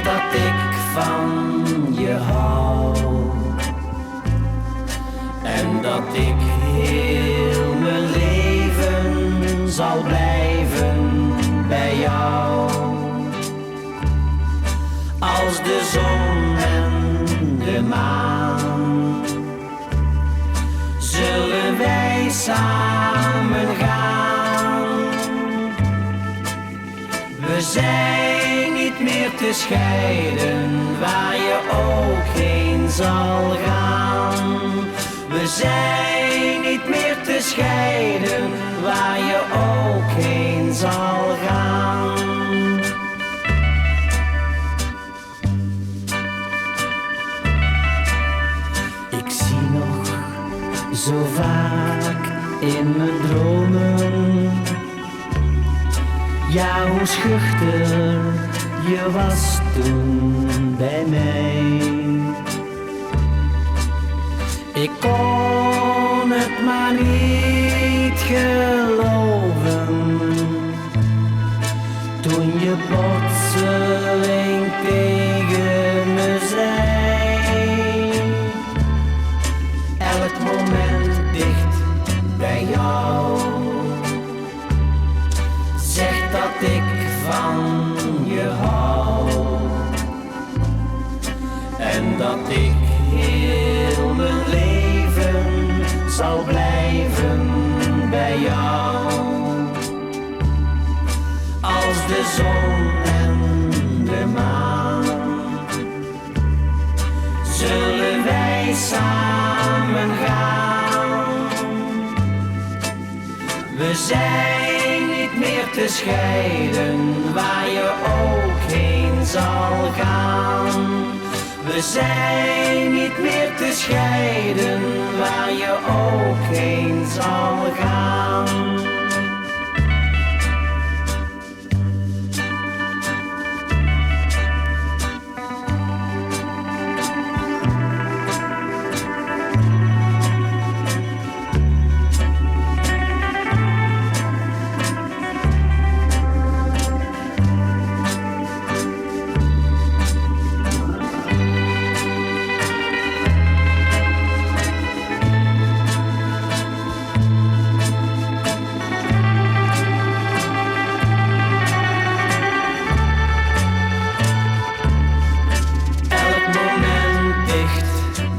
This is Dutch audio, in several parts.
dat ik van je hou en dat ik heel mijn leven zal blijven bij jou. Als de zon en de maan zullen wij samen gaan. We zijn niet meer te scheiden, waar je ook heen zal gaan. We zijn niet meer te scheiden, waar je ook heen zal gaan. Ik zie nog zo vaak in mijn dromen, ja, hoe schuchter je was toen bij mij. Ik kon het maar niet geloven toen je plotseling tegen me zei: elk moment dicht bij jou zegt dat ik van je hou en dat ik heel mijn leven zal blijven bij jou. Als de zon en de maan zullen wij samen gaan. We zijn niet meer te scheiden, waar je ook heen zal gaan. We zijn niet meer te scheiden, waar je ook heen zal gaan.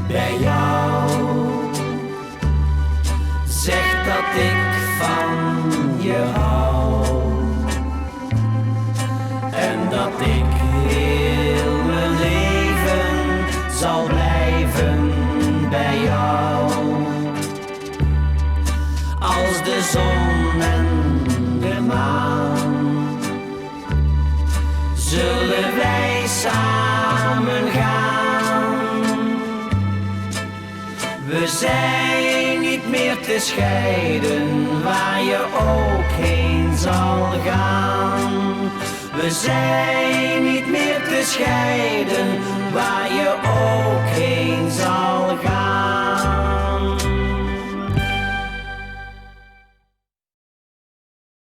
Bij jou zeg dat ik van je hou en dat ik heel mijn leven zal blijven bij jou. Als de zon en de maan zullen wij samen gaan. We zijn niet meer te scheiden, waar je ook heen zal gaan. We zijn niet meer te scheiden, waar je ook heen zal gaan.